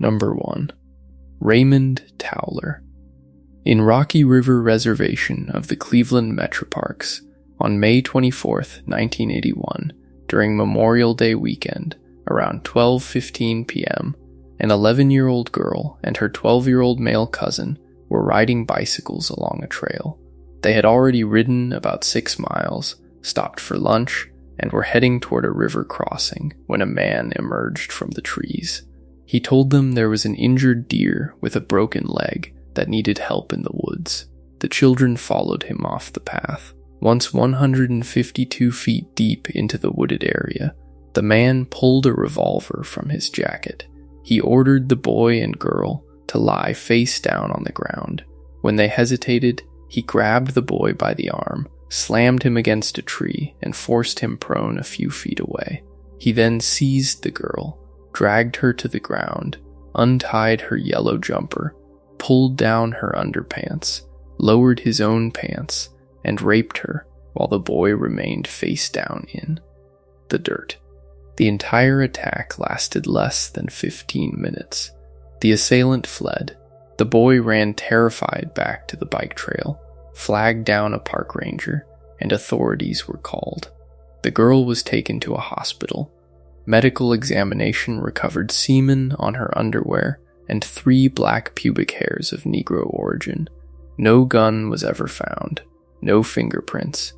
Number 1. Raymond Towler. In Rocky River Reservation of the Cleveland Metroparks, on May 24, 1981, during Memorial Day weekend, around 12:15 p.m., an 11-year-old girl and her 12-year-old male cousin were riding bicycles along a trail. They had already ridden about 6 miles, stopped for lunch, and were heading toward a river crossing when a man emerged from the trees. He told them there was an injured deer with a broken leg that needed help in the woods. The children followed him off the path. Once 152 feet deep into the wooded area, the man pulled a revolver from his jacket. He ordered the boy and girl to lie face down on the ground. When they hesitated, he grabbed the boy by the arm, slammed him against a tree, and forced him prone a few feet away. He then seized the girl, dragged her to the ground, untied her yellow jumper, pulled down her underpants, lowered his own pants, and raped her while the boy remained face down in the dirt. The entire attack lasted less than 15 minutes. The assailant fled. The boy ran terrified back to the bike trail, flagged down a park ranger, and authorities were called. The girl was taken to a hospital. Medical examination recovered semen on her underwear and 3 black pubic hairs of Negro origin. No gun was ever found, no fingerprints,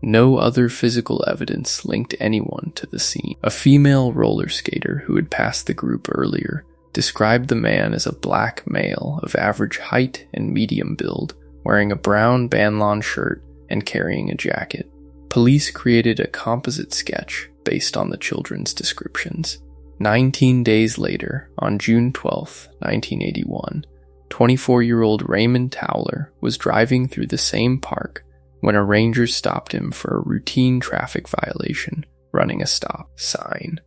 no other physical evidence linked anyone to the scene. A female roller skater who had passed the group earlier described the man as a black male of average height and medium build, wearing a brown banlon shirt and carrying a jacket. Police created a composite sketch based on the children's descriptions. 19 days later, on June 12, 1981, 24-year-old Raymond Towler was driving through the same park when a ranger stopped him for a routine traffic violation, running a stop sign.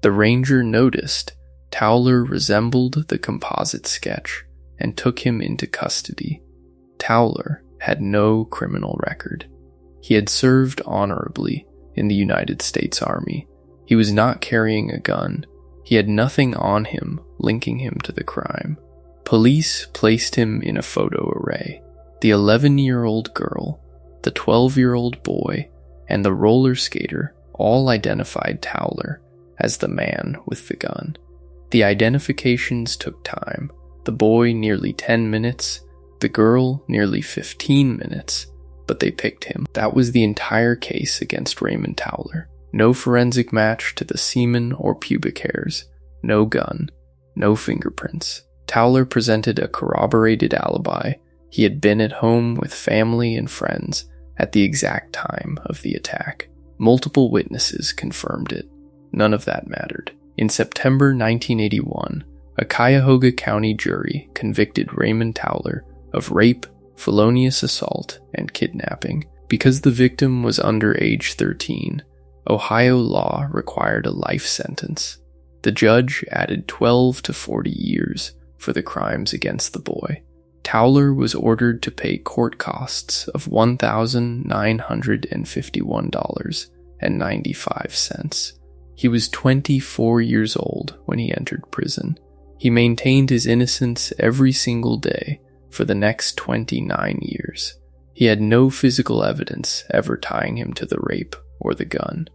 The ranger noticed Towler resembled the composite sketch and took him into custody. Towler had no criminal record. He had served honorably in the United States Army. He was not carrying a gun. He had nothing on him linking him to the crime. Police placed him in a photo array. The 11-year-old girl, the 12-year-old boy, and the roller skater all identified Towler as the man with the gun. The identifications took time. The boy nearly 10 minutes, the girl nearly 15 minutes, but they picked him. That was the entire case against Raymond Towler. No forensic match to the semen or pubic hairs, no gun, no fingerprints. Towler presented a corroborated alibi. He had been at home with family and friends at the exact time of the attack. Multiple witnesses confirmed it. None of that mattered. In September 1981, a Cuyahoga County jury convicted Raymond Towler of rape, felonious assault, and kidnapping. Because the victim was under age 13, Ohio law required a life sentence. The judge added 12 to 40 years for the crimes against the boy. Towler was ordered to pay court costs of $1,951.95. He was 24 years old when he entered prison. He maintained his innocence every single day for the next 29 years. He had no physical evidence ever tying him to the rape or the gun.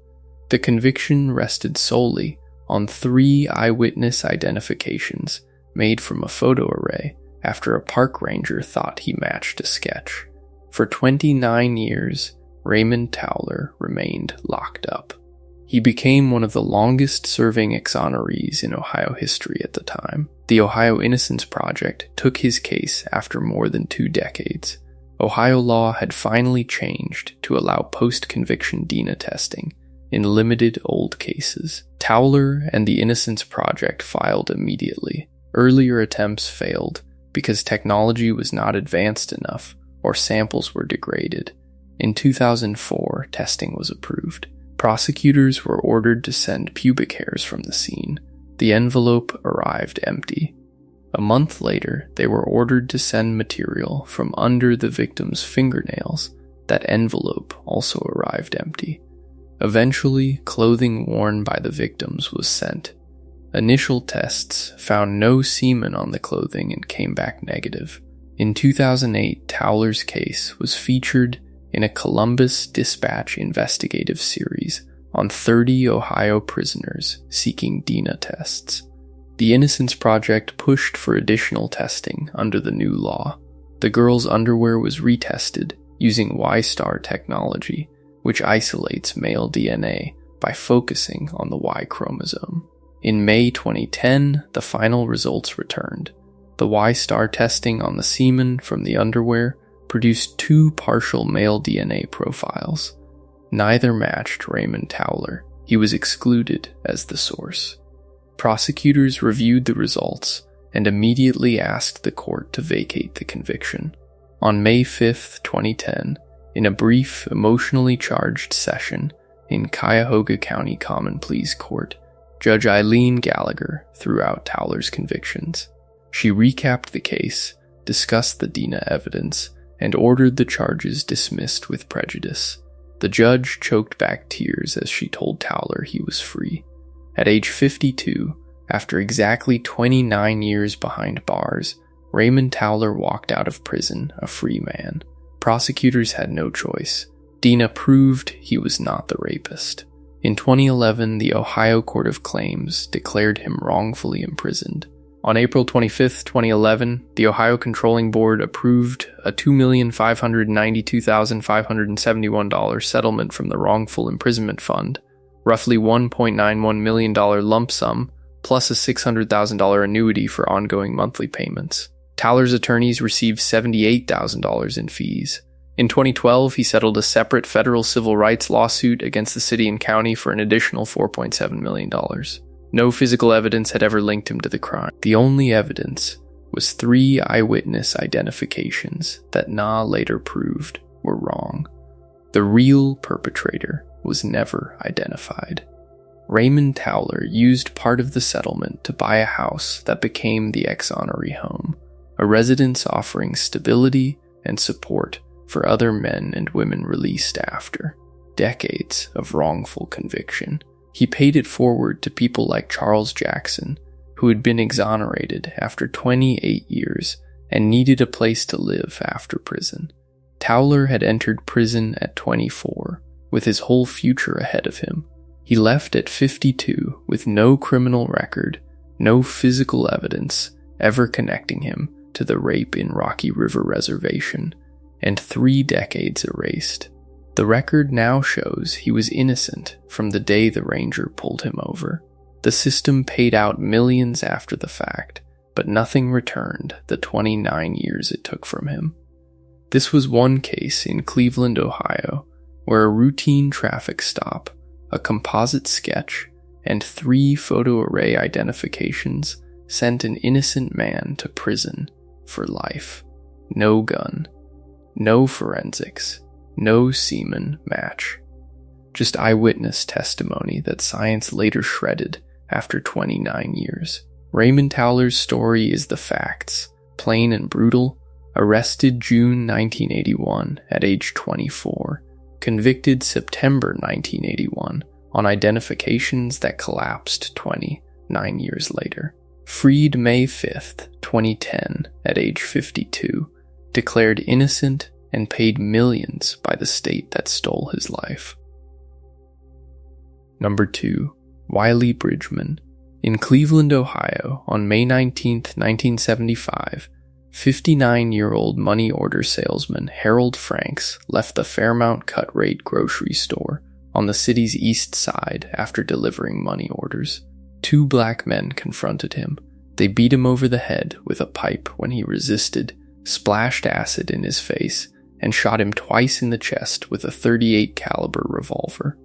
The conviction rested solely on 3 eyewitness identifications made from a photo array after a park ranger thought he matched a sketch. For 29 years, Raymond Towler remained locked up. He became one of the longest-serving exonerees in Ohio history at the time. The Ohio Innocence Project took his case after more than 2 decades. Ohio law had finally changed to allow post-conviction DNA testing in limited old cases. Towler and the Innocence Project filed immediately. Earlier attempts failed because technology was not advanced enough or samples were degraded. In 2004, testing was approved. Prosecutors were ordered to send pubic hairs from the scene. The envelope arrived empty. A month later, they were ordered to send material from under the victim's fingernails. That envelope also arrived empty. Eventually, clothing worn by the victims was sent. Initial tests found no semen on the clothing and came back negative. In 2008, Towler's case was featured in a Columbus Dispatch investigative series on 30 Ohio prisoners seeking DNA tests. The Innocence Project pushed for additional testing under the new law. The girl's underwear was retested using Y-star technology, which isolates male DNA by focusing on the Y chromosome. In May 2010, the final results returned. The Y-star testing on the semen from the underwear produced 2 partial male DNA profiles. Neither matched Raymond Towler. He was excluded as the source. Prosecutors reviewed the results and immediately asked the court to vacate the conviction. On May 5, 2010, in a brief, emotionally charged session in Cuyahoga County Common Pleas Court, Judge Eileen Gallagher threw out Towler's convictions. She recapped the case, discussed the DNA evidence, and ordered the charges dismissed with prejudice. The judge choked back tears as she told Towler he was free. At age 52, after exactly 29 years behind bars, Raymond Towler walked out of prison a free man. Prosecutors had no choice. DNA proved he was not the rapist. In 2011, the Ohio Court of Claims declared him wrongfully imprisoned. On April 25, 2011, the Ohio Controlling Board approved a $2,592,571 settlement from the Wrongful Imprisonment Fund, roughly $1.91 million lump sum, plus a $600,000 annuity for ongoing monthly payments. Towler's attorneys received $78,000 in fees. In 2012, he settled a separate federal civil rights lawsuit against the city and county for an additional $4.7 million. No physical evidence had ever linked him to the crime. The only evidence was 3 eyewitness identifications that NA later proved were wrong. The real perpetrator was never identified. Raymond Towler used part of the settlement to buy a house that became the Exoneration home, a residence offering stability and support for other men and women released after decades of wrongful conviction. He paid it forward to people like Charles Jackson, who had been exonerated after 28 years and needed a place to live after prison. Towler had entered prison at 24, with his whole future ahead of him. He left at 52 with no criminal record, no physical evidence ever connecting him to the rape in Rocky River Reservation, and 3 decades erased. The record now shows he was innocent from the day the ranger pulled him over. The system paid out millions after the fact, but nothing returned the 29 years it took from him. This was one case in Cleveland, Ohio, where a routine traffic stop, a composite sketch, and 3 photo array identifications sent an innocent man to prison for life. No gun, no forensics, no semen match. Just eyewitness testimony that science later shredded after 29 years. Raymond Towler's story is the facts, plain and brutal. Arrested June 1981 at age 24. Convicted September 1981 on identifications that collapsed 29 years later. Freed May 5th, 2010 at age 52. Declared innocent and paid millions by the state that stole his life. Number 2. Wiley Bridgeman. In Cleveland, Ohio, on May 19, 1975, 59-year-old money order salesman Harold Franks left the Fairmount Cut Rate grocery store on the city's east side after delivering money orders. 2 black men confronted him. They beat him over the head with a pipe when he resisted, splashed acid in his face, and shot him twice in the chest with a .38 caliber revolver.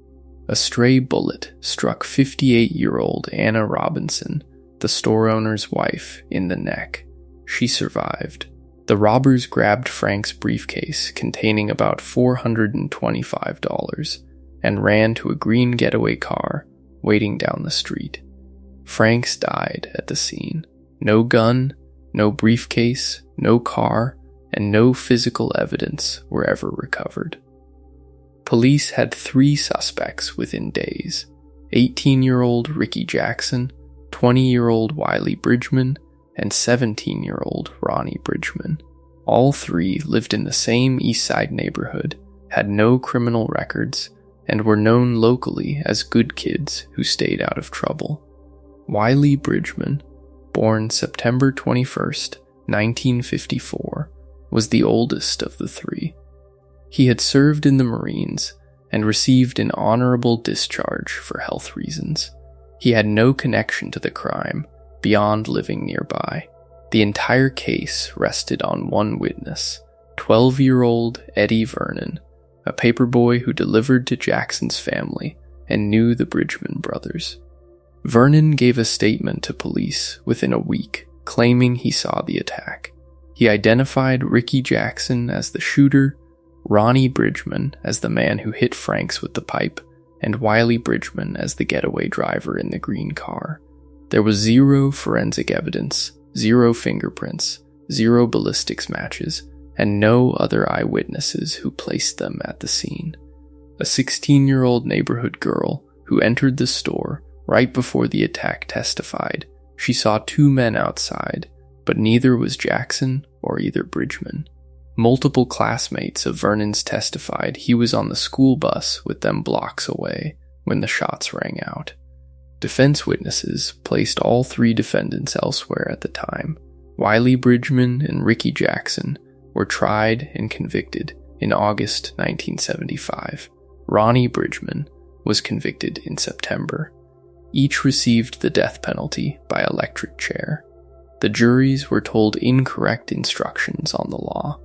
A stray bullet struck 58-year-old Anna Robinson, the store owner's wife, in the neck. She survived. The robbers grabbed Frank's briefcase containing about $425 and ran to a green getaway car waiting down the street. Franks died at the scene. No gun, no briefcase, no car, and no physical evidence were ever recovered. Police had 3 suspects within days: 18-year-old Ricky Jackson, 20-year-old Wiley Bridgeman, and 17-year-old Ronnie Bridgeman. All three lived in the same East Side neighborhood, had no criminal records, and were known locally as good kids who stayed out of trouble. Wiley Bridgeman, born September 21st, 1954, was the oldest of the three. He had served in the Marines and received an honorable discharge for health reasons. He had no connection to the crime beyond living nearby. The entire case rested on one witness, 12-year-old Eddie Vernon, a paperboy who delivered to Jackson's family and knew the Bridgeman brothers. Vernon gave a statement to police within a week, claiming he saw the attack. He identified Ricky Jackson as the shooter, Ronnie Bridgeman as the man who hit Franks with the pipe, and Wiley Bridgeman as the getaway driver in the green car. There was zero forensic evidence, zero fingerprints, zero ballistics matches, and no other eyewitnesses who placed them at the scene. A 16-year-old neighborhood girl who entered the store right before the attack testified she saw two men outside, but neither was Jackson or either Bridgeman. Multiple classmates of Vernon's testified he was on the school bus with them blocks away when the shots rang out. Defense witnesses placed all three defendants elsewhere at the time. Wiley Bridgeman and Ricky Jackson were tried and convicted in August 1975. Ronnie Bridgeman was convicted in September. Each received the death penalty by electric chair. The juries were told incorrect instructions on the law.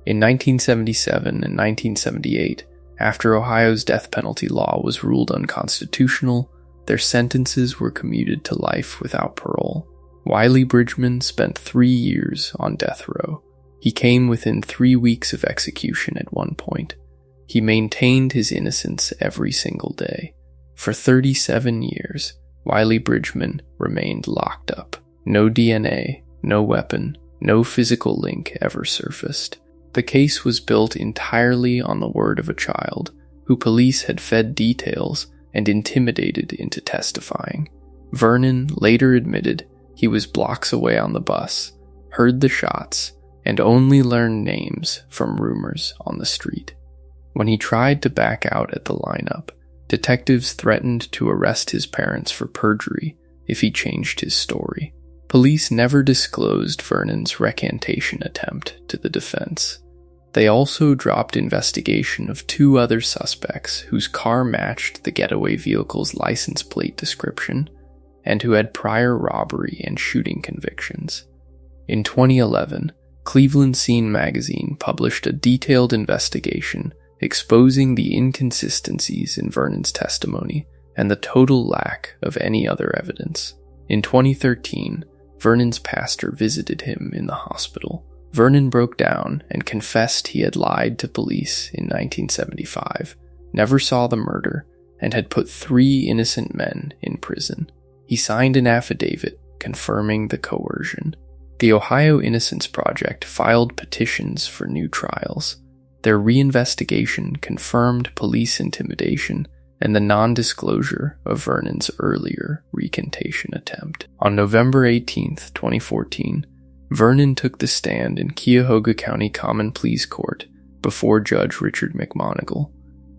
In 1977 and 1978, after Ohio's death penalty law was ruled unconstitutional, their sentences were commuted to life without parole. Wiley Bridgeman spent 3 years on death row. He came within 3 weeks of execution at one point. He maintained his innocence every single day. For 37 years, Wiley Bridgeman remained locked up. No DNA, no weapon, no physical link ever surfaced. The case was built entirely on the word of a child, who police had fed details and intimidated into testifying. Vernon later admitted he was blocks away on the bus, heard the shots, and only learned names from rumors on the street. When he tried to back out at the lineup, detectives threatened to arrest his parents for perjury if he changed his story. Police never disclosed Vernon's recantation attempt to the defense. They also dropped investigation of 2 other suspects whose car matched the getaway vehicle's license plate description and who had prior robbery and shooting convictions. In 2011, Cleveland Scene magazine published a detailed investigation exposing the inconsistencies in Vernon's testimony and the total lack of any other evidence. In 2013, Vernon's pastor visited him in the hospital. Vernon broke down and confessed he had lied to police in 1975, never saw the murder, and had put 3 innocent men in prison. He signed an affidavit confirming the coercion. The Ohio Innocence Project filed petitions for new trials. Their reinvestigation confirmed police intimidation and the non-disclosure of Vernon's earlier recantation attempt. On November 18, 2014, Vernon took the stand in Cuyahoga County Common Pleas Court before Judge Richard McMonigal.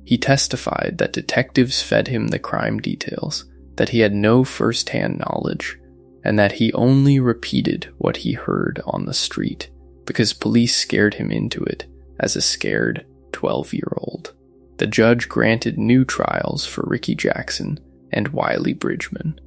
He testified that detectives fed him the crime details, that he had no first-hand knowledge, and that he only repeated what he heard on the street because police scared him into it as a scared 12-year-old. The judge granted new trials for Ricky Jackson and Wiley Bridgeman.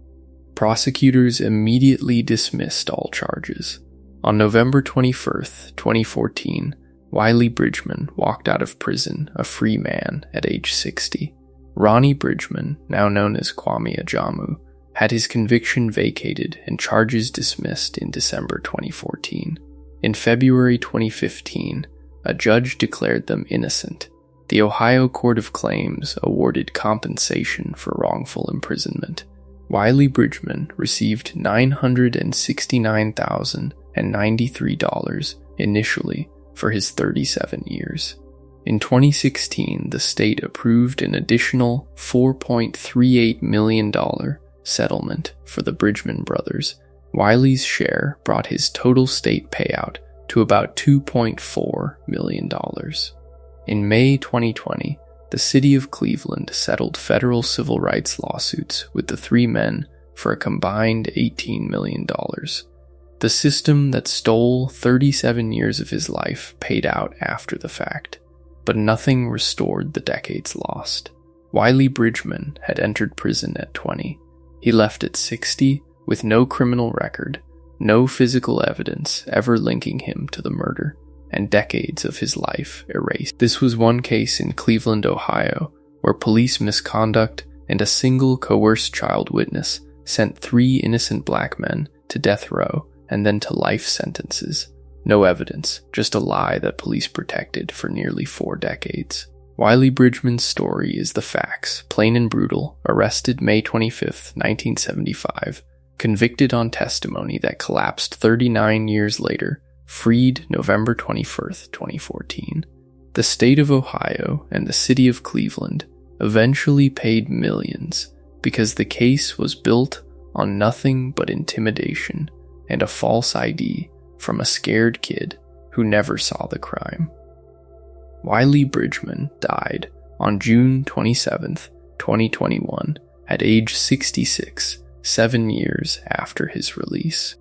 Prosecutors immediately dismissed all charges. On November 21, 2014, Wiley Bridgeman walked out of prison a free man at age 60. Ronnie Bridgeman, now known as Kwame Ajamu, had his conviction vacated and charges dismissed in December 2014. In February 2015, a judge declared them innocent. The Ohio Court of Claims awarded compensation for wrongful imprisonment. Wiley Bridgeman received $969,093 initially for his 37 years. In 2016, the state approved an additional $4.38 million settlement for the Bridgeman brothers, Wiley's share brought his total state payout to about $2.4 million. In May 2020, the city of Cleveland settled federal civil rights lawsuits with the three men for a combined $18 million. The system that stole 37 years of his life paid out after the fact, but nothing restored the decades lost. Wiley Bridgeman had entered prison at 20. He left at 60 with no criminal record, no physical evidence ever linking him to the murder, and decades of his life erased. This was one case in Cleveland, Ohio, where police misconduct and a single coerced child witness sent 3 innocent black men to death row and then to life sentences. No evidence, just a lie that police protected for nearly 4 decades. Wiley Bridgeman's story is the facts, plain and brutal. Arrested May 25, 1975, convicted on testimony that collapsed 39 years later, freed November 21, 2014. The state of Ohio and the city of Cleveland eventually paid millions because the case was built on nothing but intimidation and a false ID from a scared kid who never saw the crime. Wiley Bridgeman died on June 27, 2021, at age 66, 7 years after his release.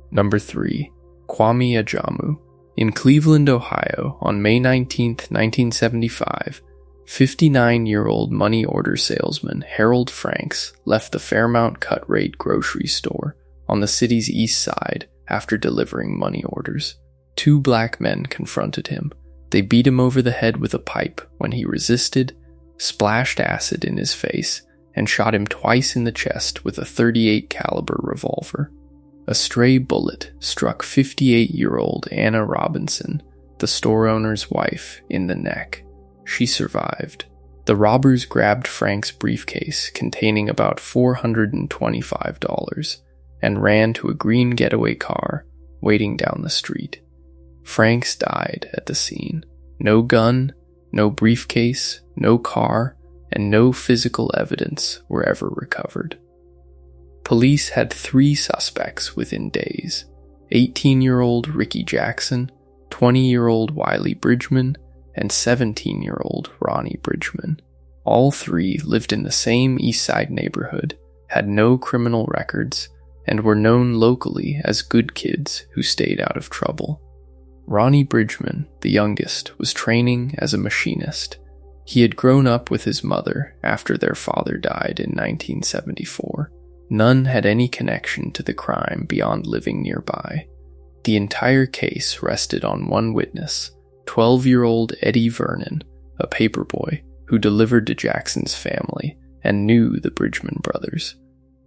Number 3. Kwame Ajamu. In Cleveland, Ohio, on May 19, 1975, 59-year-old money order salesman Harold Franks left the Fairmount Cut Rate grocery store on the city's east side after delivering money orders. 2 black men confronted him. They beat him over the head with a pipe when he resisted, splashed acid in his face, and shot him twice in the chest with a .38 caliber revolver. A stray bullet struck 58-year-old Anna Robinson, the store owner's wife, in the neck. She survived. The robbers grabbed Frank's briefcase containing about $425 and ran to a green getaway car waiting down the street. Franks died at the scene. No gun, no briefcase, no car, and no physical evidence were ever recovered. Police had 3 suspects within days: 18-year-old Ricky Jackson, 20-year-old Wiley Bridgeman, and 17-year-old Ronnie Bridgeman. All 3 lived in the same East Side neighborhood, had no criminal records, and were known locally as good kids who stayed out of trouble. Ronnie Bridgeman, the youngest, was training as a machinist. He had grown up with his mother after their father died in 1974. None had any connection to the crime beyond living nearby. The entire case rested on one witness, 12-year-old Eddie Vernon, a paperboy who delivered to Jackson's family and knew the Bridgeman brothers.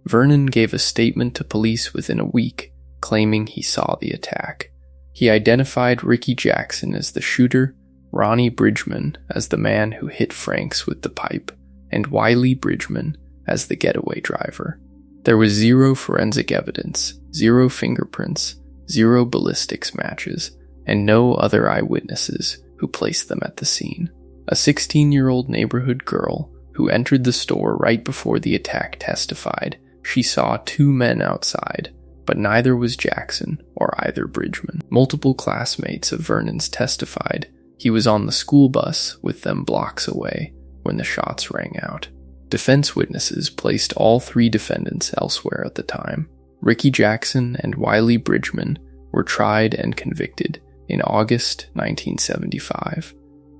Vernon gave a statement to police within a week, claiming he saw the attack. He identified Ricky Jackson as the shooter, Ronnie Bridgeman as the man who hit Franks with the pipe, and Wiley Bridgeman as the getaway driver. There was 0 forensic evidence, 0 fingerprints, 0 ballistics matches, and no other eyewitnesses who placed them at the scene. A 16-year-old neighborhood girl who entered the store right before the attack testified she saw 2 men outside, but neither was Jackson or either Bridgeman. Multiple classmates of Vernon's testified he was on the school bus with them blocks away when the shots rang out. Defense witnesses placed all 3 defendants elsewhere at the time. Ricky Jackson and Wiley Bridgeman were tried and convicted in August 1975.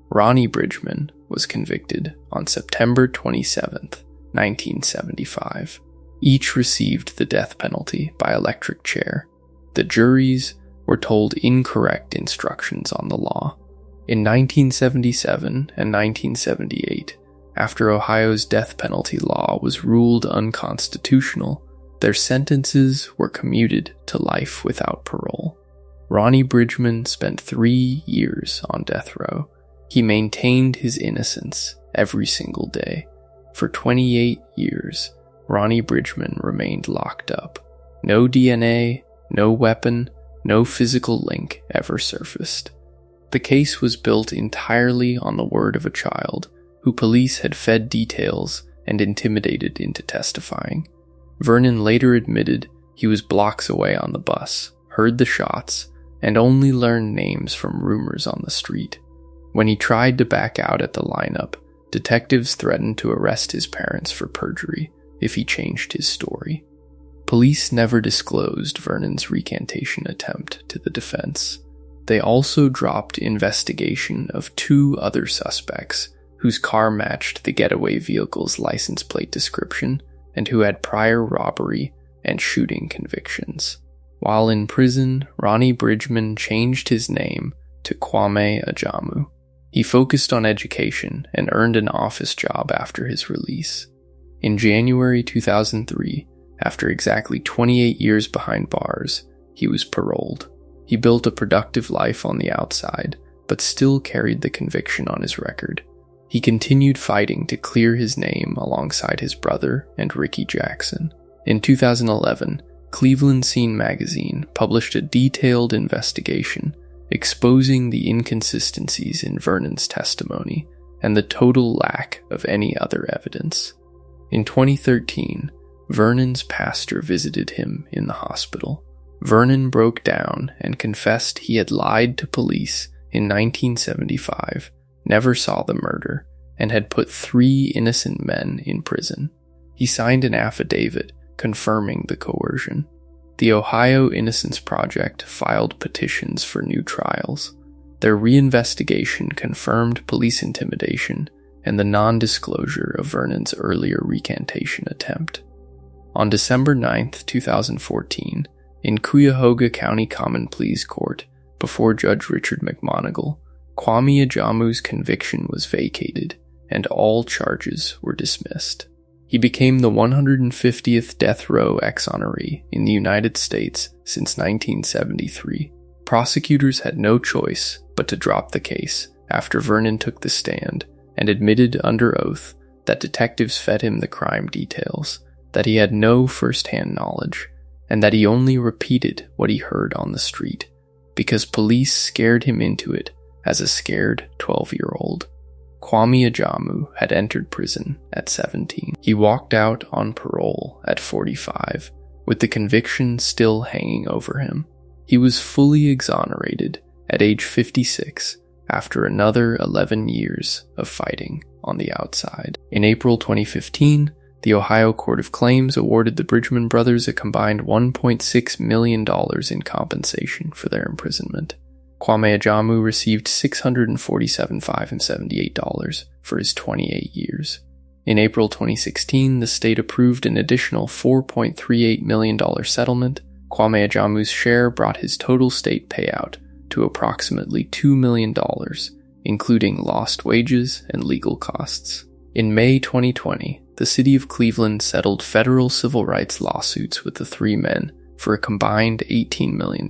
Ronnie Bridgeman was convicted on September 27, 1975. Each received the death penalty by electric chair. The juries were told incorrect instructions on the law. In 1977 and 1978, after Ohio's death penalty law was ruled unconstitutional, their sentences were commuted to life without parole. Ronnie Bridgeman spent 3 years on death row. He maintained his innocence every single day. For 28 years, Ronnie Bridgeman remained locked up. No DNA, no weapon, no physical link ever surfaced. The case was built entirely on the word of a child who police had fed details and intimidated into testifying. Vernon later admitted he was blocks away on the bus, heard the shots, and only learned names from rumors on the street. When he tried to back out at the lineup, detectives threatened to arrest his parents for perjury if he changed his story. Police never disclosed Vernon's recantation attempt to the defense. They also dropped investigation of 2 other suspects whose car matched the getaway vehicle's license plate description and who had prior robbery and shooting convictions. While in prison, Ronnie Bridgeman changed his name to Kwame Ajamu. He focused on education and earned an office job after his release. In January 2003, after exactly 28 years behind bars, he was paroled. He built a productive life on the outside, but still carried the conviction on his record. He continued fighting to clear his name alongside his brother and Ricky Jackson. In 2011, Cleveland Scene magazine published a detailed investigation exposing the inconsistencies in Vernon's testimony and the total lack of any other evidence. In 2013, Vernon's pastor visited him in the hospital. Vernon broke down and confessed he had lied to police in 1975, never saw the murder, and had put 3 innocent men in prison. He signed an affidavit confirming the coercion. The Ohio Innocence Project filed petitions for new trials. Their reinvestigation confirmed police intimidation and the non-disclosure of Vernon's earlier recantation attempt. On December 9, 2014, in Cuyahoga County Common Pleas Court, before Judge Richard McMonigle, Kwame Ajamu's conviction was vacated and all charges were dismissed. He became the 150th death row exoneree in the United States since 1973. Prosecutors had no choice but to drop the case after Vernon took the stand and admitted under oath that detectives fed him the crime details, that he had no first-hand knowledge, and that he only repeated what he heard on the street, because police scared him into it as a scared 12-year-old. Kwame Ajamu had entered prison at 17. He walked out on parole at 45, with the conviction still hanging over him. He was fully exonerated at age 56 after another 11 years of fighting on the outside. In April 2015, the Ohio Court of Claims awarded the Bridgeman brothers a combined $1.6 million in compensation for their imprisonment. Kwame Ajamu received $647,578 for his 28 years. In April 2016, the state approved an additional $4.38 million settlement. Kwame Ajamu's share brought his total state payout to approximately $2 million, including lost wages and legal costs. In May 2020, the city of Cleveland settled federal civil rights lawsuits with the 3 men for a combined $18 million.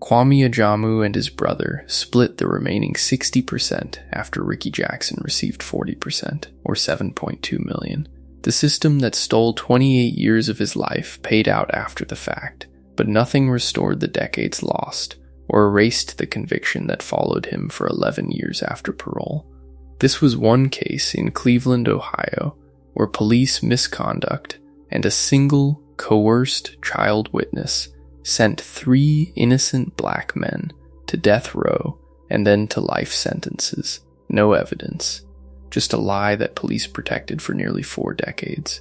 Kwame Ajamu and his brother split the remaining 60% after Ricky Jackson received 40%, or $7.2 million. The system that stole 28 years of his life paid out after the fact, but nothing restored the decades lost or erased the conviction that followed him for 11 years after parole. This was one case in Cleveland, Ohio, where police misconduct and a single coerced child witness sent 3 innocent black men to death row and then to life sentences. No evidence. Just a lie that police protected for nearly 4 decades.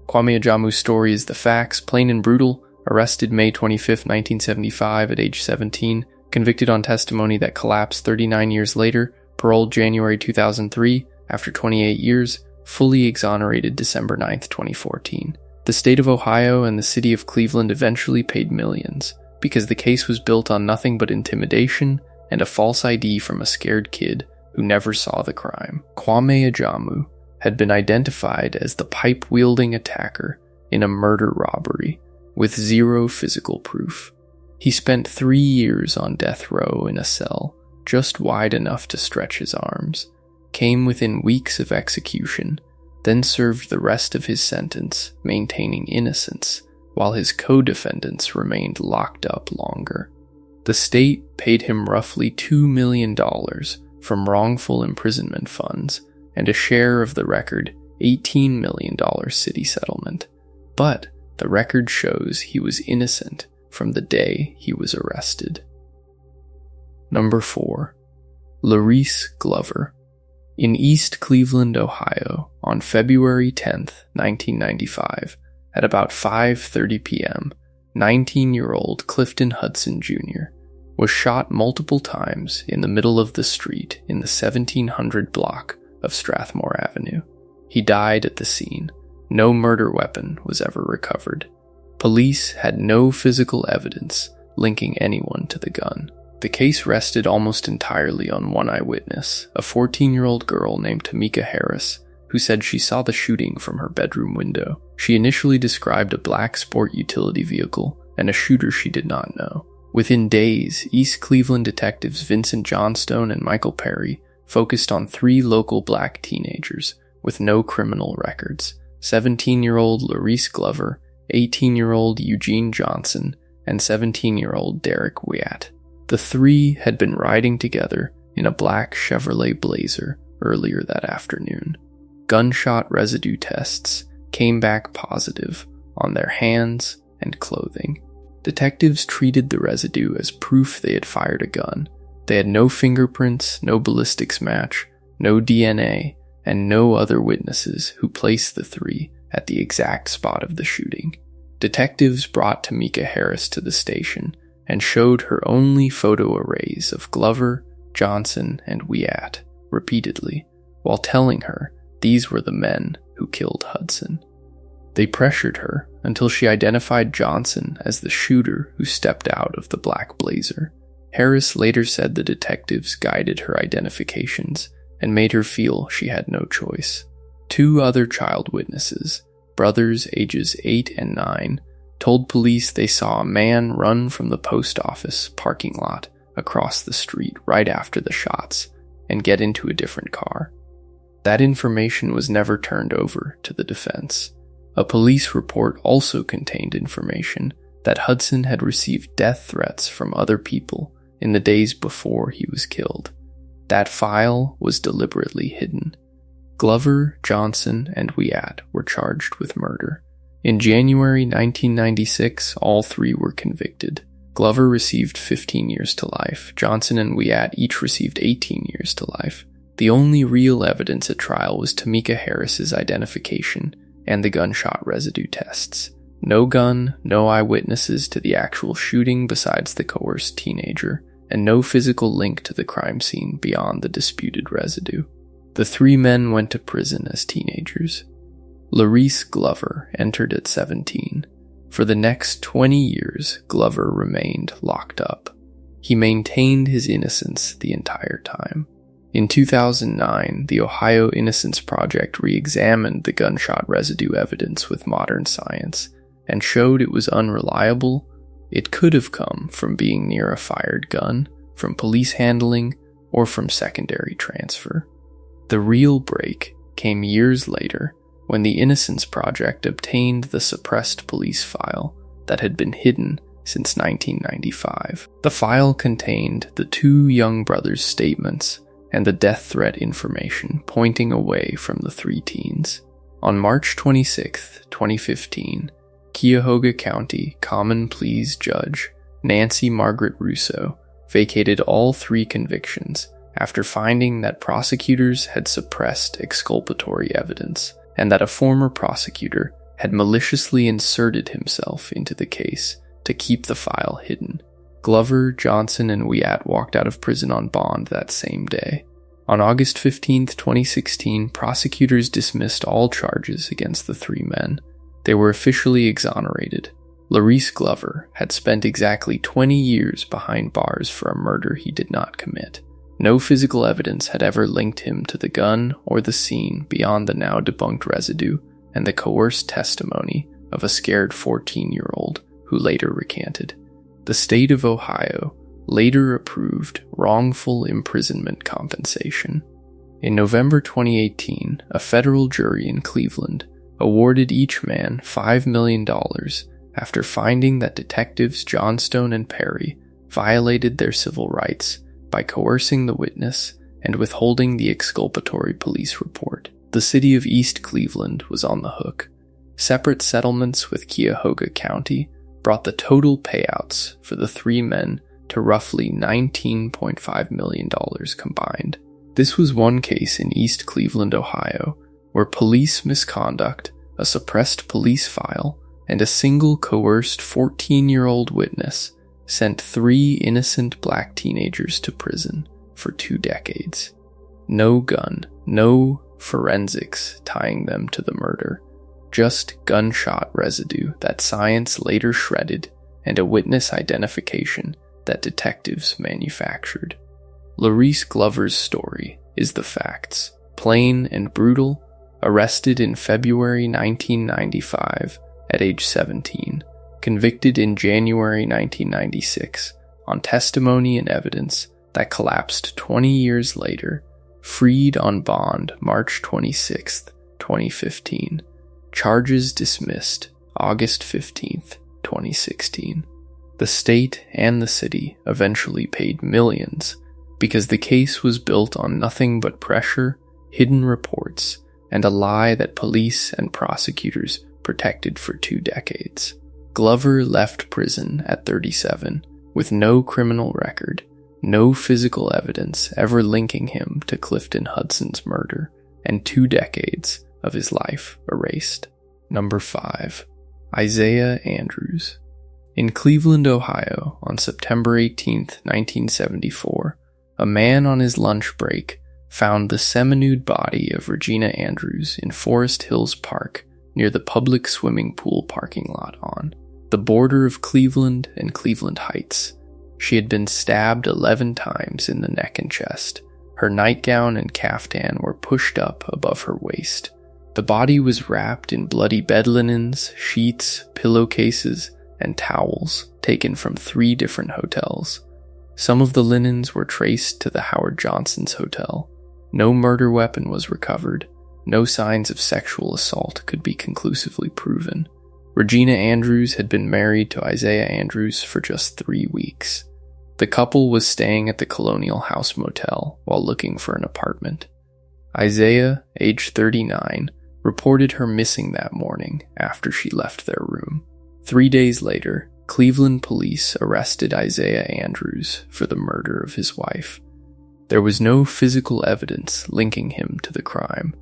Kwame Ajamu's story is the facts, plain and brutal. Arrested May 25, 1975 at age 17, convicted on testimony that collapsed 39 years later, paroled January 2003 after 28 years, fully exonerated December 9, 2014. The state of Ohio and the city of Cleveland eventually paid millions, because the case was built on nothing but intimidation and a false ID from a scared kid who never saw the crime. Kwame Ajamu had been identified as the pipe-wielding attacker in a murder robbery, with 0 physical proof. He spent 3 years on death row in a cell, just wide enough to stretch his arms, came within weeks of execution, then served the rest of his sentence maintaining innocence, while his co-defendants remained locked up longer. The state paid him roughly $2 million from wrongful imprisonment funds and a share of the record $18 million city settlement. But the record shows he was innocent from the day he was arrested. Number 4. Laurese Glover. In East Cleveland, Ohio, on February 10, 1995, at about 5:30 p.m., 19-year-old Clifton Hudson Jr. was shot multiple times in the middle of the street in the 1700 block of Strathmore Avenue. He died at the scene. No murder weapon was ever recovered. Police had no physical evidence linking anyone to the gun. The case rested almost entirely on one eyewitness, a 14-year-old girl named Tamika Harris, who said she saw the shooting from her bedroom window. She initially described a black sport utility vehicle and a shooter she did not know. Within days, East Cleveland detectives Vincent Johnstone and Michael Perry focused on 3 local black teenagers with no criminal records: 17-year-old Laurese Glover, 18-year-old Eugene Johnson, and 17-year-old Derrick Jamison. The 3 had been riding together in a black Chevrolet Blazer earlier that afternoon. Gunshot residue tests came back positive on their hands and clothing. Detectives treated the residue as proof they had fired a gun. They had no fingerprints, no ballistics match, no DNA, and no other witnesses who placed the 3 at the exact spot of the shooting. Detectives brought Tamika Harris to the station and showed her only photo arrays of Glover, Johnson, and Jamison repeatedly, while telling her these were the men who killed Hudson. They pressured her until she identified Johnson as the shooter who stepped out of the black Blazer. Harris later said the detectives guided her identifications and made her feel she had no choice. 2 other child witnesses, brothers ages 8 and 9, told police they saw a man run from the post office parking lot across the street right after the shots and get into a different car. That information was never turned over to the defense. A police report also contained information that Hudson had received death threats from other people in the days before he was killed. That file was deliberately hidden. Glover, Johnson, and Jamison were charged with murder. In January 1996, all 3 were convicted. Glover received 15 years to life. Johnson and Jamison each received 18 years to life. The only real evidence at trial was Tamika Harris's identification and the gunshot residue tests. No gun, no eyewitnesses to the actual shooting besides the coerced teenager, and no physical link to the crime scene beyond the disputed residue. The 3 men went to prison as teenagers. Laurese Glover entered at 17. For the next 20 years, Glover remained locked up. He maintained his innocence the entire time. In 2009, the Ohio Innocence Project re-examined the gunshot residue evidence with modern science and showed it was unreliable. It could have come from being near a fired gun, from police handling, or from secondary transfer. The real break came years later when the Innocence Project obtained the suppressed police file that had been hidden since 1995. The file contained the 2 young brothers' statements and the death threat information pointing away from the 3 teens. On March 26, 2015, Cuyahoga County Common Pleas Judge Nancy Margaret Russo vacated all 3 convictions after finding that prosecutors had suppressed exculpatory evidence and that a former prosecutor had maliciously inserted himself into the case to keep the file hidden. Glover, Johnson, and Jamison walked out of prison on bond that same day. On August 15, 2016, prosecutors dismissed all charges against the 3 men. They were officially exonerated. Laurese Glover had spent exactly 20 years behind bars for a murder he did not commit. No physical evidence had ever linked him to the gun or the scene beyond the now debunked residue and the coerced testimony of a scared 14-year-old who later recanted. The state of Ohio later approved wrongful imprisonment compensation. In November 2018, a federal jury in Cleveland awarded each man $5 million after finding that detectives Johnstone and Perry violated their civil rights by coercing the witness and withholding the exculpatory police report. The city of East Cleveland was on the hook. separate settlements with Cuyahoga County brought the total payouts for the three men to roughly $19.5 million combined. This was one case in East Cleveland, Ohio, where police misconduct, a suppressed police file, and a single coerced 14-year-old witness sent three innocent black teenagers to prison for 2 decades. No gun, no forensics tying them to the murder, just gunshot residue that science later shredded and a witness identification that detectives manufactured. Laurese Glover's story is the facts, plain and brutal, arrested in February 1995 at age 17, convicted in January 1996 on testimony and evidence that collapsed 20 years later, freed on bond March 26, 2015, charges dismissed August 15, 2016. The state and the city eventually paid millions because the case was built on nothing but pressure, hidden reports, and a lie that police and prosecutors protected for 2 decades. Glover left prison at 37 with no criminal record, no physical evidence ever linking him to Clifton Hudson's murder, and 2 decades of his life erased. Number 5. Isaiah Andrews. In Cleveland, Ohio, on September 18, 1974, a man on his lunch break found the semi-nude body of Regina Andrews in Forest Hills Park near the public swimming pool parking lot on the border of Cleveland and Cleveland Heights. She had been stabbed 11 times in the neck and chest. Her nightgown and caftan were pushed up above her waist. The body was wrapped in bloody bed linens, sheets, pillowcases, and towels taken from 3 different hotels. Some of the linens were traced to the Howard Johnson's hotel. No murder weapon was recovered. No signs of sexual assault could be conclusively proven. Regina Andrews had been married to Isaiah Andrews for just 3 weeks. The couple was staying at the Colonial House Motel while looking for an apartment. Isaiah, age 39, reported her missing that morning after she left their room. 3 days later, Cleveland police arrested Isaiah Andrews for the murder of his wife. There was no physical evidence linking him to the crime.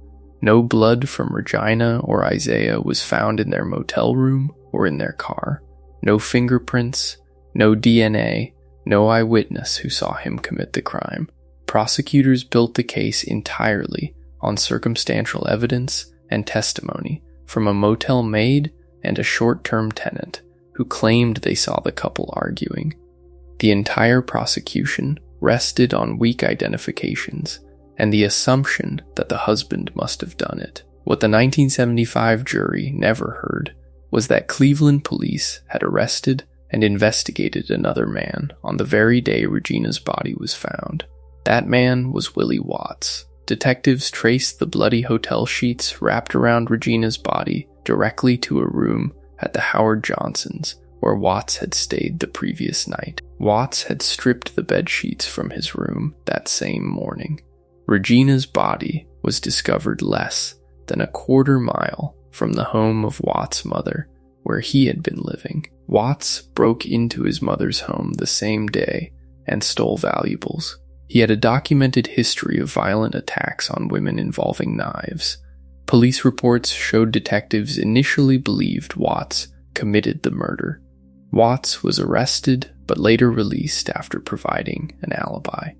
No blood from Regina or Isaiah was found in their motel room or in their car. No fingerprints, no DNA, no eyewitness who saw him commit the crime. Prosecutors built the case entirely on circumstantial evidence and testimony from a motel maid and a short-term tenant who claimed they saw the couple arguing. The entire prosecution rested on weak identifications and the assumption that the husband must have done it. What the 1975 jury never heard was that Cleveland police had arrested and investigated another man on the very day Regina's body was found. That man was Willie Watts. Detectives traced the bloody hotel sheets wrapped around Regina's body directly to a room at the Howard Johnson's where Watts had stayed the previous night. Watts had stripped the bed sheets from his room that same morning. Regina's body was discovered less than a quarter mile from the home of Watts' mother, where he had been living. Watts broke into his mother's home the same day and stole valuables. He had a documented history of violent attacks on women involving knives. Police reports showed detectives initially believed Watts committed the murder. Watts was arrested but later released after providing an alibi.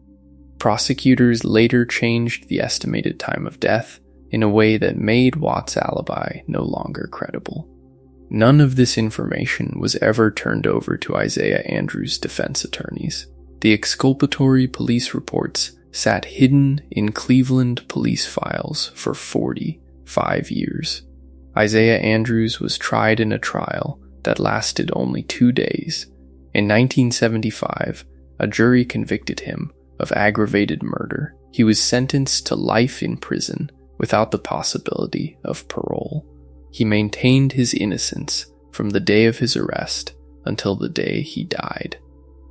Prosecutors later changed the estimated time of death in a way that made Watts' alibi no longer credible. None of this information was ever turned over to Isaiah Andrews' defense attorneys. The exculpatory police reports sat hidden in Cleveland police files for 45 years. Isaiah Andrews was tried in a trial that lasted only 2 days. In 1975, a jury convicted him of aggravated murder. He was sentenced to life in prison without the possibility of parole. He maintained his innocence from the day of his arrest until the day he died.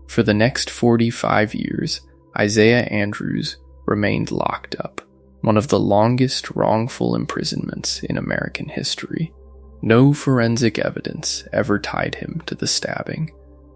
For the next 45 years, Isaiah Andrews remained locked up, one of the longest wrongful imprisonments in American history. No forensic evidence ever tied him to the stabbing.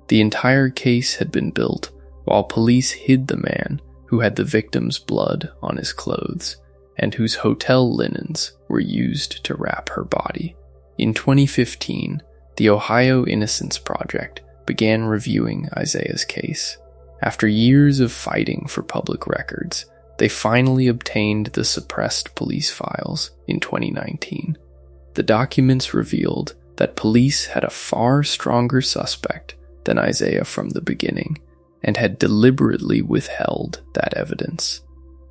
The entire case had been built while police hid the man who had the victim's blood on his clothes and whose hotel linens were used to wrap her body. In 2015, the Ohio Innocence Project began reviewing Isaiah's case. After years of fighting for public records, they finally obtained the suppressed police files in 2019. The documents revealed that police had a far stronger suspect than Isaiah from the beginning and had deliberately withheld that evidence.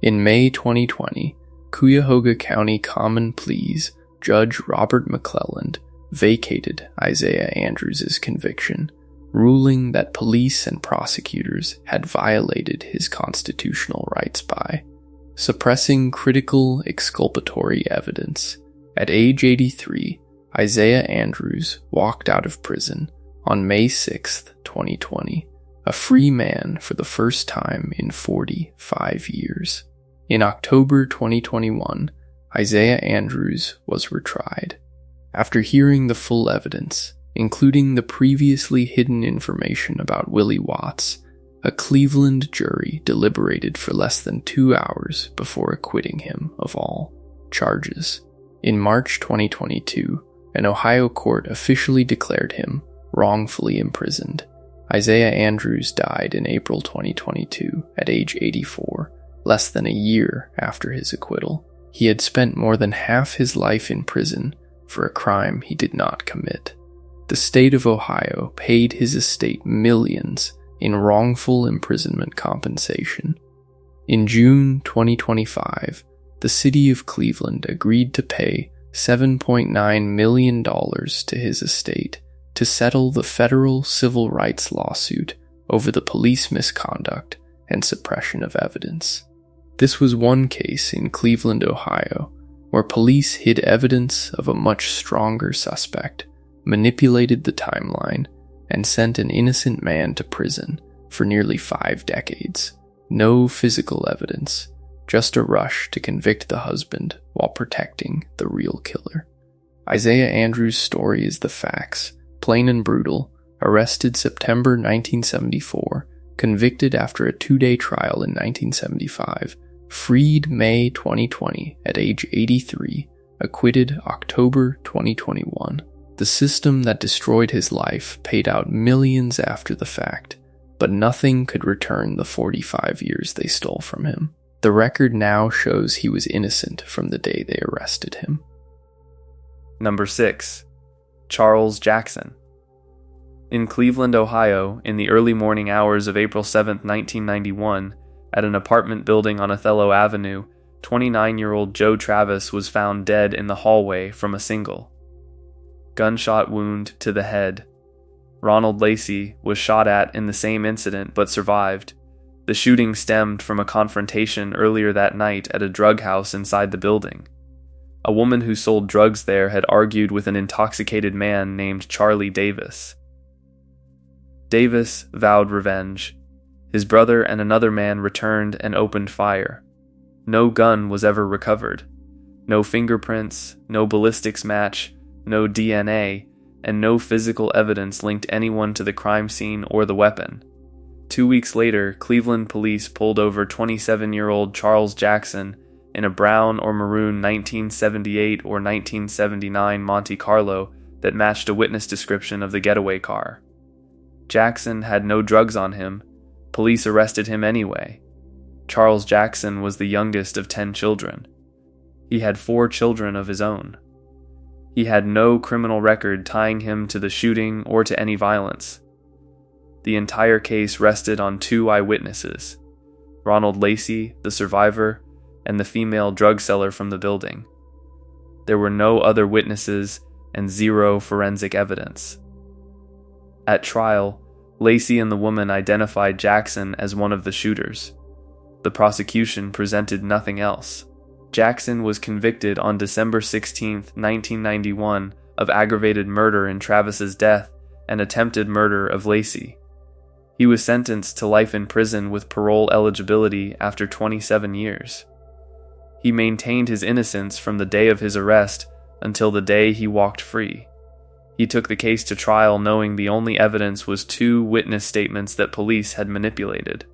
In May 2020, Cuyahoga County Common Pleas Judge Robert McClelland vacated Isaiah Andrews' conviction, ruling that police and prosecutors had violated his constitutional rights by suppressing critical exculpatory evidence. At age 83, Isaiah Andrews walked out of prison on May 6, 2020, a free man for the first time in 45 years. In October 2021, Isaiah Andrews was retried. After hearing the full evidence, including the previously hidden information about Willie Watts, a Cleveland jury deliberated for less than 2 hours before acquitting him of all charges. In March 2022, an Ohio court officially declared him wrongfully imprisoned. Isaiah Andrews died in April 2022 at age 84, less than a year after his acquittal. He had spent more than half his life in prison for a crime he did not commit. The state of Ohio paid his estate millions in wrongful imprisonment compensation. In June 2025, the city of Cleveland agreed to pay $7.9 million to his estate to settle the federal civil rights lawsuit over the police misconduct and suppression of evidence. This was one case in Cleveland, Ohio, where police hid evidence of a much stronger suspect, manipulated the timeline, and sent an innocent man to prison for nearly 5 decades. No physical evidence, just a rush to convict the husband while protecting the real killer. Isaiah Andrews' story is the facts, plain and brutal. Arrested September 1974, convicted after a 2-day trial in 1975, freed May 2020 at age 83, acquitted October 2021. The system that destroyed his life paid out millions after the fact, but nothing could return the 45 years they stole from him. The record now shows he was innocent from the day they arrested him. Number 6. Charles Jackson. In Cleveland, Ohio, in the early morning hours of April 7, 1991, at an apartment building on Othello Avenue, 29-year-old Joe Travis was found dead in the hallway from a single gunshot wound to the head. Ronald Lacey was shot at in the same incident but survived. The shooting stemmed from a confrontation earlier that night at a drug house inside the building. A woman who sold drugs there had argued with an intoxicated man named Charlie Davis. Davis vowed revenge. His brother and another man returned and opened fire. No gun was ever recovered. No fingerprints, no ballistics match, no DNA, and no physical evidence linked anyone to the crime scene or the weapon. 2 weeks later, Cleveland police pulled over 27-year-old Charles Jackson in a brown or maroon 1978 or 1979 Monte Carlo that matched a witness description of the getaway car. Jackson had no drugs on him. Police arrested him anyway. Charles Jackson was the youngest of 10 children. He had 4 children of his own. He had no criminal record tying him to the shooting or to any violence. The entire case rested on 2 eyewitnesses, Ronald Lacey, the survivor, and the female drug seller from the building. There were no other witnesses and 0 forensic evidence. At trial, Lacey and the woman identified Jackson as one of the shooters. The prosecution presented nothing else. Jackson was convicted on December 16, 1991, of aggravated murder in Travis's death and attempted murder of Lacey. He was sentenced to life in prison with parole eligibility after 27 years. He maintained his innocence from the day of his arrest until the day he walked free. He took the case to trial knowing the only evidence was 2 witness statements that police had manipulated.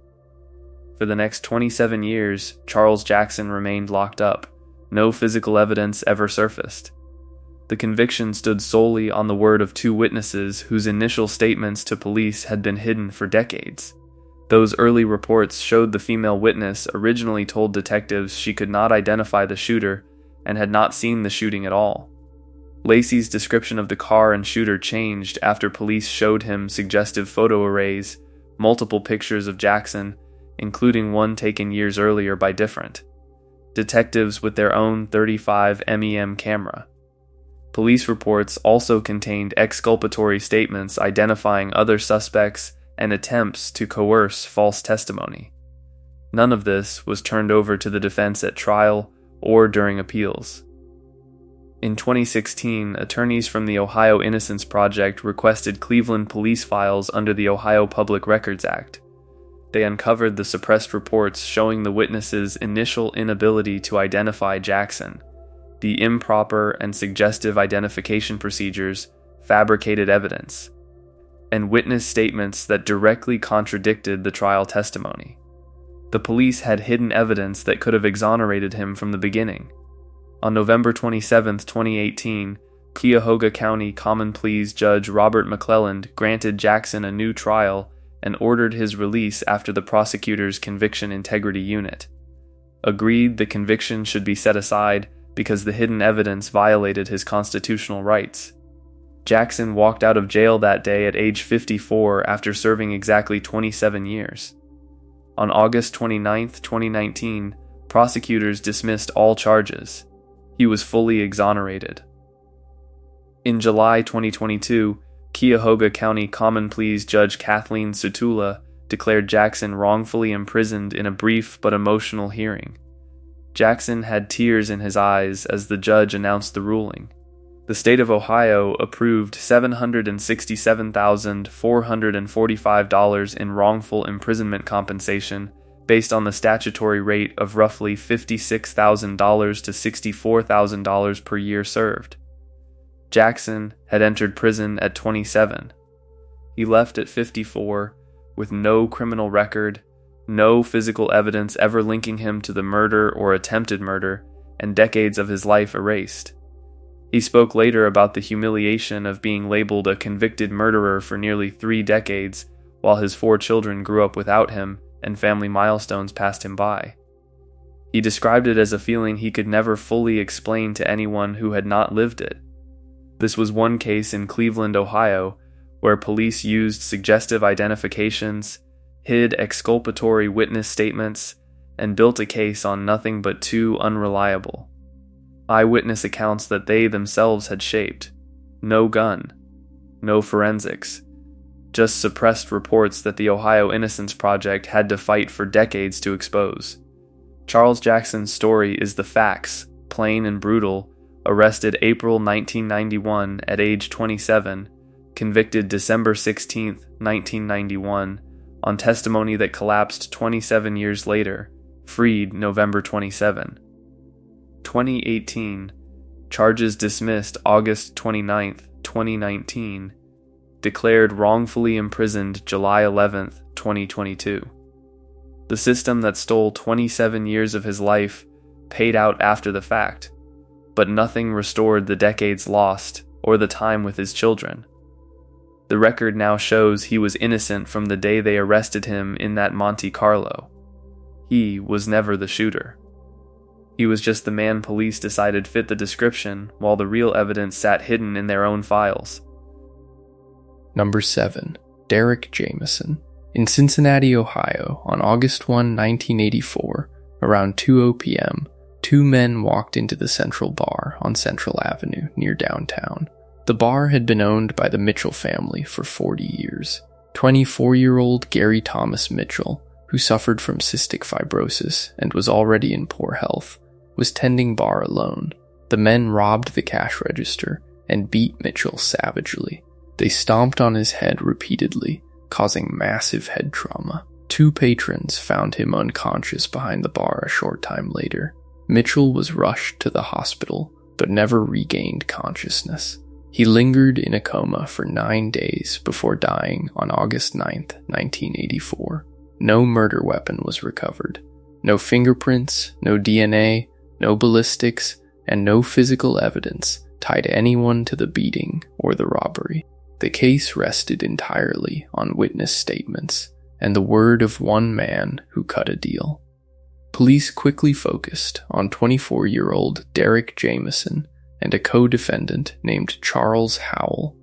For the next 27 years, Charles Jackson remained locked up. No physical evidence ever surfaced. The conviction stood solely on the word of 2 witnesses whose initial statements to police had been hidden for decades. Those early reports showed the female witness originally told detectives she could not identify the shooter and had not seen the shooting at all. Lacey's description of the car and shooter changed after police showed him suggestive photo arrays, multiple pictures of Jackson, including one taken years earlier by different detectives with their own 35 MEM camera. Police reports also contained exculpatory statements identifying other suspects and attempts to coerce false testimony. None of this was turned over to the defense at trial or during appeals. In 2016, attorneys from the Ohio Innocence Project requested Cleveland police files under the Ohio Public Records Act. They uncovered the suppressed reports showing the witnesses' initial inability to identify Jackson, the improper and suggestive identification procedures, fabricated evidence, and witness statements that directly contradicted the trial testimony. The police had hidden evidence that could have exonerated him from the beginning. On November 27, 2018, Cuyahoga County Common Pleas Judge Robert McClelland granted Jackson a new trial and ordered his release after the prosecutor's Conviction Integrity Unit agreed the conviction should be set aside because the hidden evidence violated his constitutional rights. Jackson walked out of jail that day at age 54 after serving exactly 27 years. On August 29, 2019, prosecutors dismissed all charges. He was fully exonerated. In July 2022, Cuyahoga County Common Pleas Judge Kathleen Sutula declared Jackson wrongfully imprisoned in a brief but emotional hearing. Jackson had tears in his eyes as the judge announced the ruling. The state of Ohio approved $767,445 in wrongful imprisonment compensation based on the statutory rate of roughly $56,000 to $64,000 per year served. Jackson had entered prison at 27. He left at 54 with no criminal record, no physical evidence ever linking him to the murder or attempted murder, and decades of his life erased. He spoke later about the humiliation of being labeled a convicted murderer for nearly 3 decades while his 4 children grew up without him and family milestones passed him by. He described it as a feeling he could never fully explain to anyone who had not lived it. This was one case in Cleveland, Ohio, where police used suggestive identifications, hid exculpatory witness statements, and built a case on nothing but 2 unreliable eyewitness accounts that they themselves had shaped. No gun, no forensics, just suppressed reports that the Ohio Innocence Project had to fight for decades to expose. Charles Jackson's story is the facts, plain and brutal. Arrested April 1991 at age 27, convicted December 16, 1991, on testimony that collapsed 27 years later, freed November 27. 2018, charges dismissed August 29, 2019, declared wrongfully imprisoned July 11, 2022. The system that stole 27 years of his life paid out after the fact, but nothing restored the decades lost or the time with his children. The record now shows he was innocent from the day they arrested him in that Monte Carlo. He was never the shooter. He was just the man police decided fit the description, while the real evidence sat hidden in their own files. Number 7. Derrick Jamison. In Cincinnati, Ohio, on August 1, 1984, around 2:00 p.m., 2 men walked into the Central Bar on Central Avenue near downtown. The bar had been owned by the Mitchell family for 40 years. 24-year-old Gary Thomas Mitchell, who suffered from cystic fibrosis and was already in poor health, was tending bar alone. The men robbed the cash register and beat Mitchell savagely. They stomped on his head repeatedly, causing massive head trauma. 2 patrons found him unconscious behind the bar a short time later. Mitchell was rushed to the hospital, but never regained consciousness. He lingered in a coma for 9 days before dying on August 9, 1984. No murder weapon was recovered. No fingerprints, no DNA, no ballistics, and no physical evidence tied anyone to the beating or the robbery. The case rested entirely on witness statements and the word of one man who cut a deal. Police quickly focused on 24-year-old Derrick Jamison and a co-defendant named Charles Howell.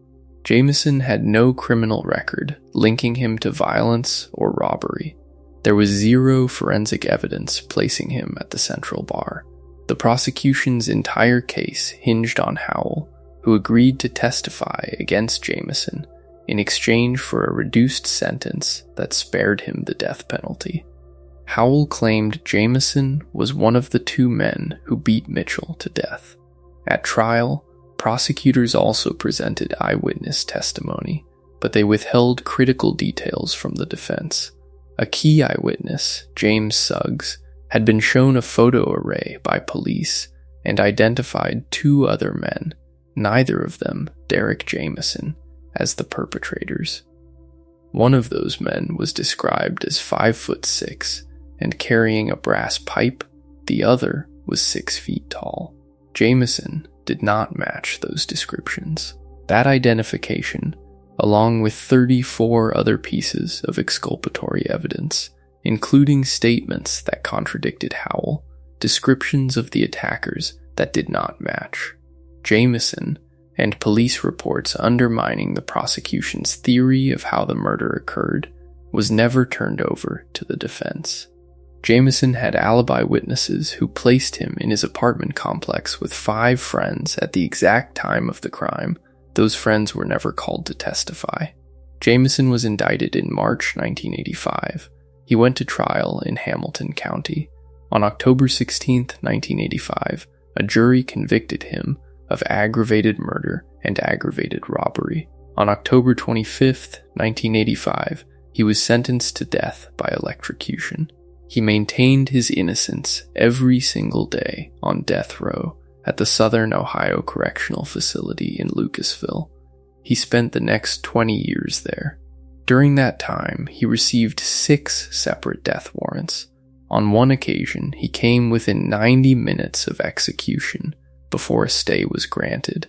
Jamison had no criminal record linking him to violence or robbery. There was zero forensic evidence placing him at the central bar. The prosecution's entire case hinged on Howell, who agreed to testify against Jamison in exchange for a reduced sentence that spared him the death penalty. Howell claimed Jamison was one of the 2 men who beat Mitchell to death. At trial, prosecutors also presented eyewitness testimony, but they withheld critical details from the defense. A key eyewitness, James Suggs, had been shown a photo array by police and identified 2 other men, neither of them Derrick Jamison, as the perpetrators. One of those men was described as 5'6" and carrying a brass pipe. The other was 6 feet tall. Jamison did not match those descriptions. That identification, along with 34 other pieces of exculpatory evidence, including statements that contradicted Howell, descriptions of the attackers that did not match, Jamison, and police reports undermining the prosecution's theory of how the murder occurred, was never turned over to the defense. Jamison had alibi witnesses who placed him in his apartment complex with 5 friends at the exact time of the crime. Those friends were never called to testify. Jamison was indicted in March 1985. He went to trial in Hamilton County. On October 16, 1985, a jury convicted him of aggravated murder and aggravated robbery. On October 25, 1985, he was sentenced to death by electrocution. He maintained his innocence every single day on death row at the Southern Ohio Correctional Facility in Lucasville. He spent the next 20 years there. During that time, he received 6 separate death warrants. On one occasion, he came within 90 minutes of execution before a stay was granted.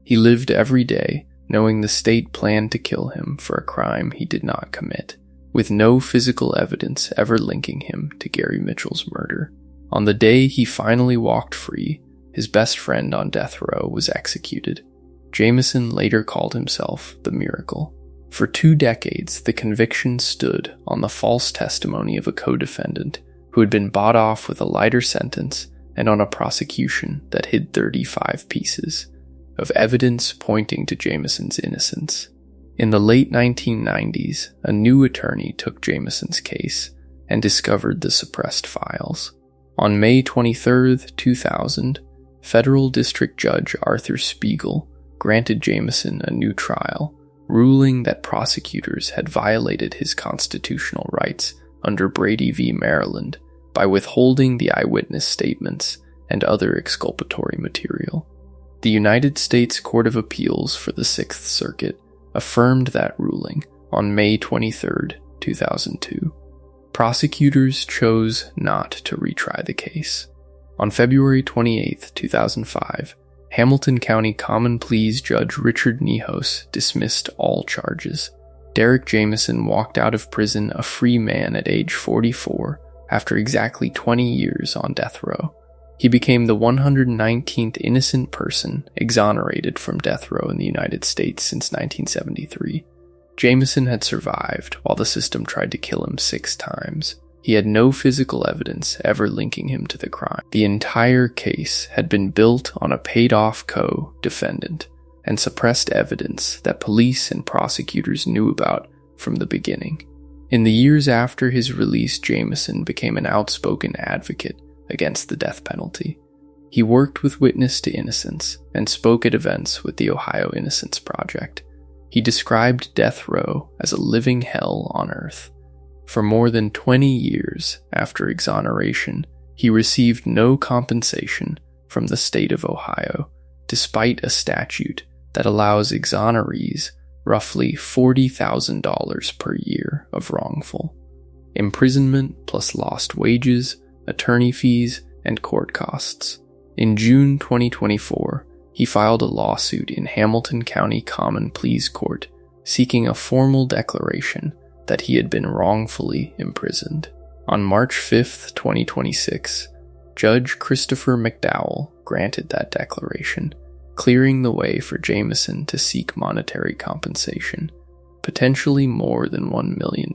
He lived every day knowing the state planned to kill him for a crime he did not commit, with no physical evidence ever linking him to Gary Mitchell's murder. On the day he finally walked free, his best friend on death row was executed. Jamison later called himself the Miracle. For 2 decades, the conviction stood on the false testimony of a co-defendant who had been bought off with a lighter sentence and on a prosecution that hid 35 pieces of evidence pointing to Jamison's innocence. In the late 1990s, a new attorney took Jamison's case and discovered the suppressed files. On May 23, 2000, Federal District Judge Arthur Spiegel granted Jamison a new trial, ruling that prosecutors had violated his constitutional rights under Brady v. Maryland by withholding the eyewitness statements and other exculpatory material. The United States Court of Appeals for the Sixth Circuit affirmed that ruling on May 23, 2002. Prosecutors chose not to retry the case. On February 28, 2005, Hamilton County Common Pleas Judge Richard Nijos dismissed all charges. Derrick Jamison walked out of prison a free man at age 44 after exactly 20 years on death row. He became the 119th innocent person exonerated from death row in the United States since 1973. Jamison had survived while the system tried to kill him 6 times. He had no physical evidence ever linking him to the crime. The entire case had been built on a paid-off co-defendant and suppressed evidence that police and prosecutors knew about from the beginning. In the years after his release, Jamison became an outspoken advocate against the death penalty. He worked with Witness to Innocence and spoke at events with the Ohio Innocence Project. He described death row as a living hell on earth. For more than 20 years after exoneration, he received no compensation from the state of Ohio, despite a statute that allows exonerees roughly $40,000 per year of wrongful imprisonment plus lost wages, attorney fees, and court costs. In June 2024, he filed a lawsuit in Hamilton County Common Pleas Court seeking a formal declaration that he had been wrongfully imprisoned. On March 5, 2026, Judge Christopher McDowell granted that declaration, clearing the way for Jamison to seek monetary compensation, potentially more than $1 million.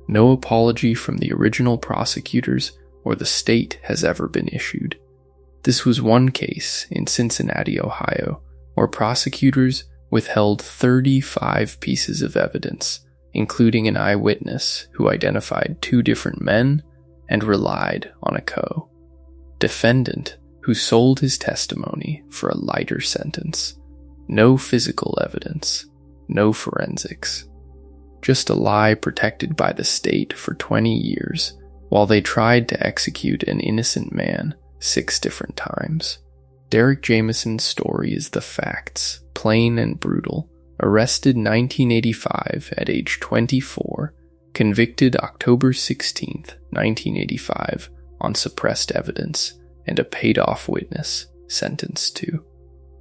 No apology from the original prosecutors or the state has ever been issued. This was one case in Cincinnati, Ohio, where prosecutors withheld 35 pieces of evidence, including an eyewitness who identified 2 different men and relied on a co-defendant who sold his testimony for a lighter sentence. No physical evidence, no forensics. Just a lie protected by the state for 20 years while they tried to execute an innocent man 6 different times. Derrick Jamison's story is the facts, plain and brutal. Arrested 1985 at age 24, convicted October 16, 1985 on suppressed evidence, and a paid-off witness sentenced to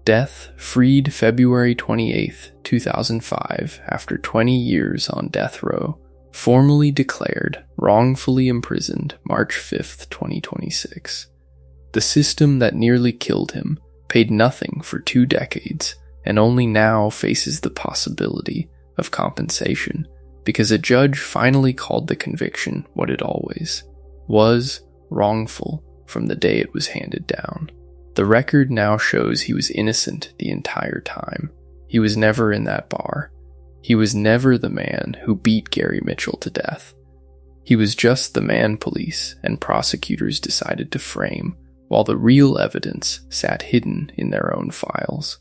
death, freed February 28, 2005 after 20 years on death row, formally declared wrongfully imprisoned March 5, 2026. The system that nearly killed him paid nothing for 2 decades and only now faces the possibility of compensation because a judge finally called the conviction what it always was, wrongful from the day it was handed down. The record now shows he was innocent the entire time. He was never in that bar. He was never the man who beat Gary Mitchell to death. He was just the man police and prosecutors decided to frame, while the real evidence sat hidden in their own files.